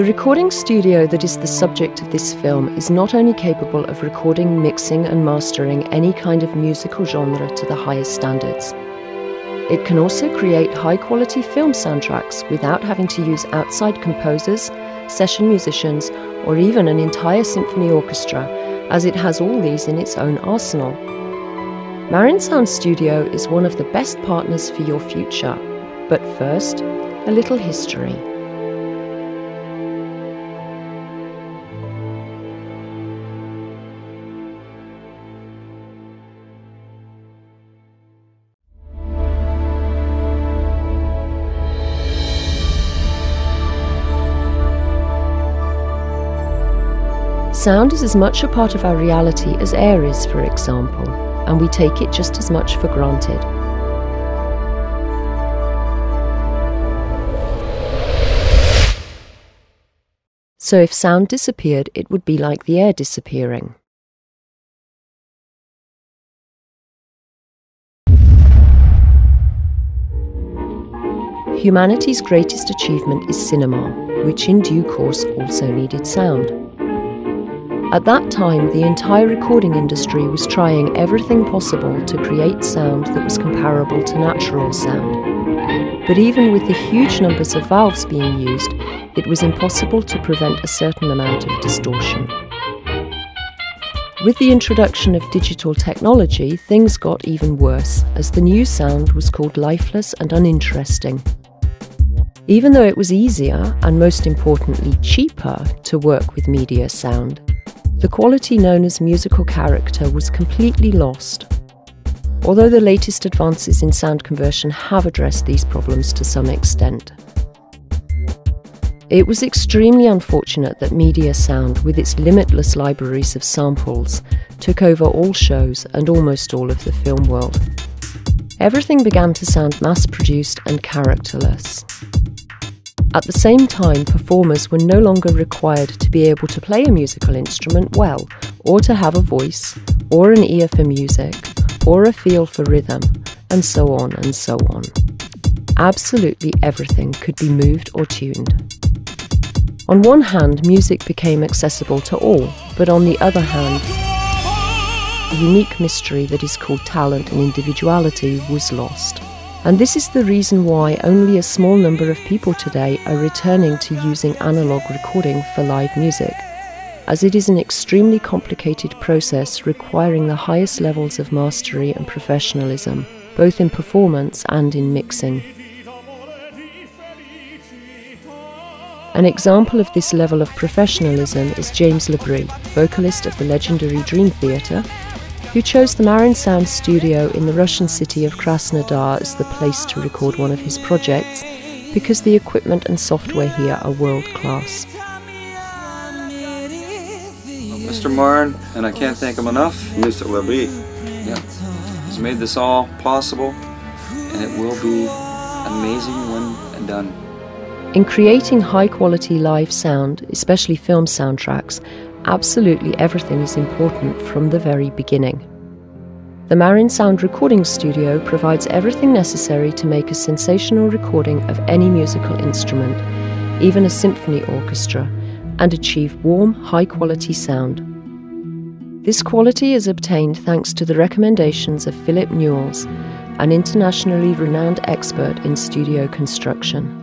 The recording studio that is the subject of this film is not only capable of recording, mixing and mastering any kind of musical genre to the highest standards, it can also create high-quality film soundtracks without having to use outside composers, session musicians, or even an entire symphony orchestra, as it has all these in its own arsenal. MARINSOUND Studio is one of the best partners for your future. But first, a little history. Sound is as much a part of our reality as air is, for example, and we take it just as much for granted. So if sound disappeared, it would be like the air disappearing. Humanity's greatest achievement is cinema, which in due course also needed sound. At that time, the entire recording industry was trying everything possible to create sound that was comparable to natural sound. But even with the huge numbers of valves being used, it was impossible to prevent a certain amount of distortion. With the introduction of digital technology, things got even worse, as the new sound was called lifeless and uninteresting. Even though it was easier, and most importantly cheaper, to work with media sound, the quality known as musical character was completely lost. Although the latest advances in sound conversion have addressed these problems to some extent. It was extremely unfortunate that media sound, with its limitless libraries of samples, took over all shows and almost all of the film world. Everything began to sound mass-produced and characterless. At the same time, performers were no longer required to be able to play a musical instrument well, or to have a voice, or an ear for music, or a feel for rhythm, and so on and so on. Absolutely everything could be moved or tuned. On one hand, music became accessible to all, but on the other hand, the unique mystery that is called talent and individuality was lost. And this is the reason why only a small number of people today are returning to using analog recording for live music, as it is an extremely complicated process requiring the highest levels of mastery and professionalism, both in performance and in mixing. An example of this level of professionalism is James Labrie, vocalist of the legendary Dream Theater, who chose the MARINSOUND studio in the Russian city of Krasnodar as the place to record one of his projects, because the equipment and software here are world-class. Mr. Marin, and I can't thank him enough. Mr. Labrie. Yeah, he's made this all possible, and it will be amazing when done. In creating high-quality live sound, especially film soundtracks, absolutely everything is important from the very beginning. The MARINSOUND recording studio provides everything necessary to make a sensational recording of any musical instrument, even a symphony orchestra, and achieve warm, high-quality sound. This quality is obtained thanks to the recommendations of Philip Newells, an internationally renowned expert in studio construction.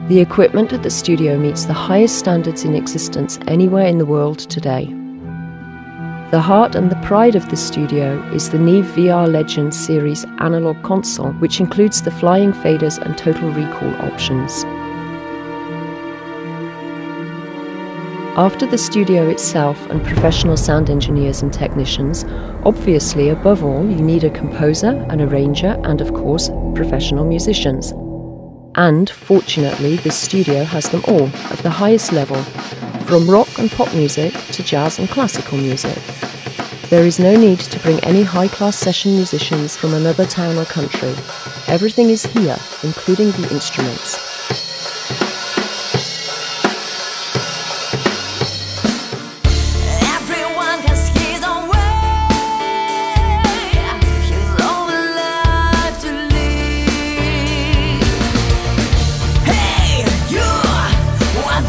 The equipment at the studio meets the highest standards in existence anywhere in the world today. The heart and the pride of the studio is the Neve VR Legend series analog console, which includes the flying faders and total recall options. After the studio itself and professional sound engineers and technicians, obviously above all you need a composer, an arranger and of course professional musicians. And, fortunately, this studio has them all, of the highest level, from rock and pop music to jazz and classical music. There is no need to bring any high-class session musicians from another town or country. Everything is here, including the instruments. What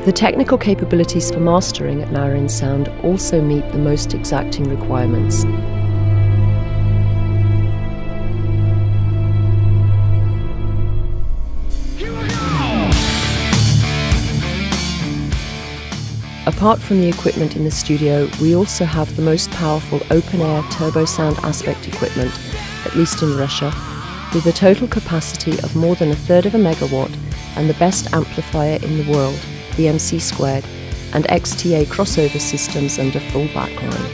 The technical capabilities for mastering at MARINSOUND also meet the most exacting requirements. Apart from the equipment in the studio, we also have the most powerful open-air turbo sound aspect equipment, at least in Russia, with a total capacity of more than 1/3 of a megawatt and the best amplifier in the world, the MC², and XTA crossover systems under full backline.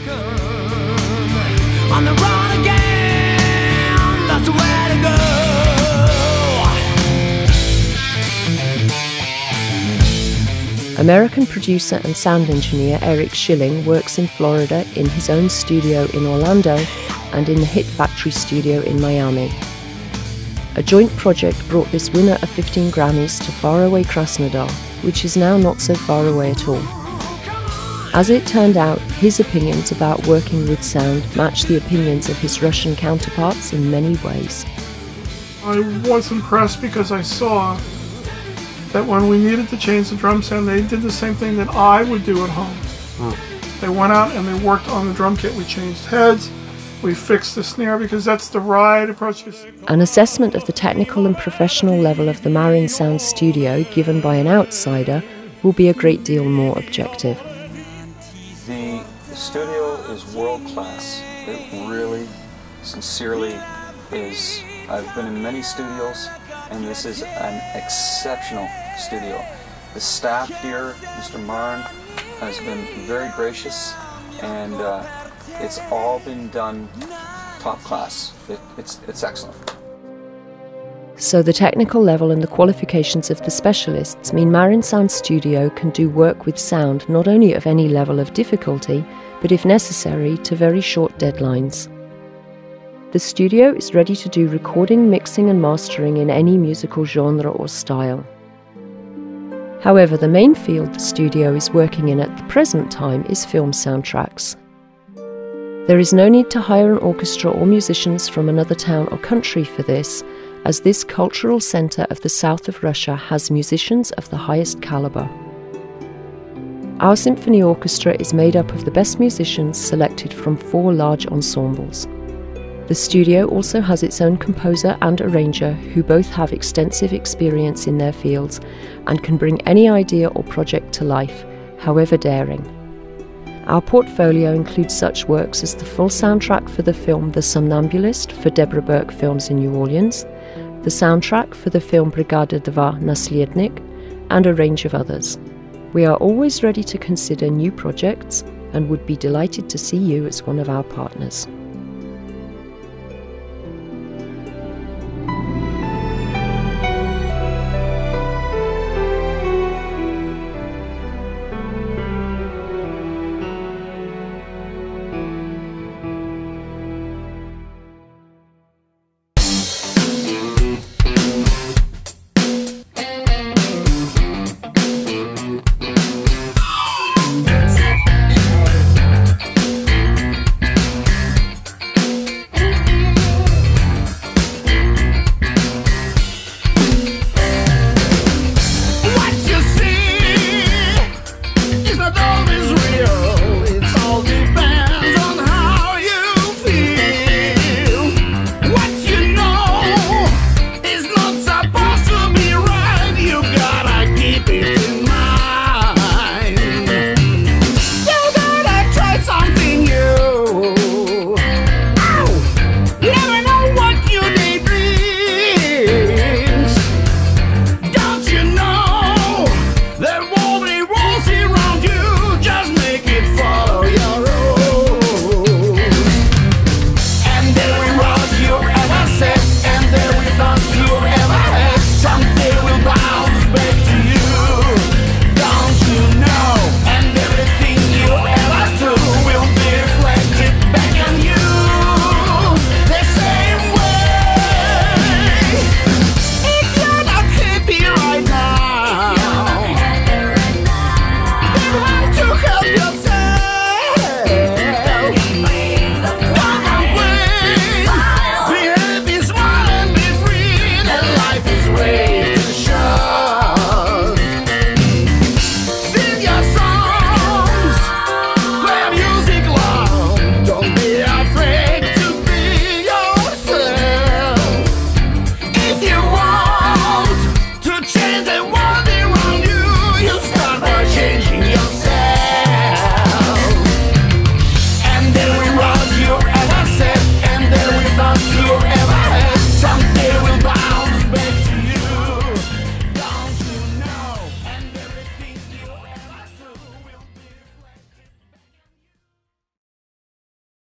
On the road again, that's where to go. American producer and sound engineer Eric Schilling works in Florida in his own studio in Orlando and in the Hit Factory studio in Miami. A joint project brought this winner of 15 Grammys to faraway Krasnodar, which is now not so far away at all. As it turned out, his opinions about working with sound matched the opinions of his Russian counterparts in many ways. I was impressed because I saw that when we needed to change the drum sound, they did the same thing that I would do at home. They went out and they worked on the drum kit. We changed heads, we fixed the snare, because that's the right approach. An assessment of the technical and professional level of the MARINSOUND studio given by an outsider will be a great deal more objective. The studio is world class. It really, sincerely is. I've been in many studios, and this is an exceptional studio. The staff here, Mr. Marin, has been very gracious, and it's all been done top class. It's excellent. So the technical level and the qualifications of the specialists mean MARINSOUND Studio can do work with sound not only of any level of difficulty, but if necessary, to very short deadlines. The studio is ready to do recording, mixing and mastering in any musical genre or style. However, the main field the studio is working in at the present time is film soundtracks. There is no need to hire an orchestra or musicians from another town or country for this, as this cultural centre of the south of Russia has musicians of the highest calibre. Our symphony orchestra is made up of the best musicians selected from 4 large ensembles. The studio also has its own composer and arranger who both have extensive experience in their fields and can bring any idea or project to life, however daring. Our portfolio includes such works as the full soundtrack for the film The Somnambulist for Deborah Burke Films in New Orleans, the soundtrack for the film Brigada 2 Naslednik, and a range of others. We are always ready to consider new projects and would be delighted to see you as one of our partners.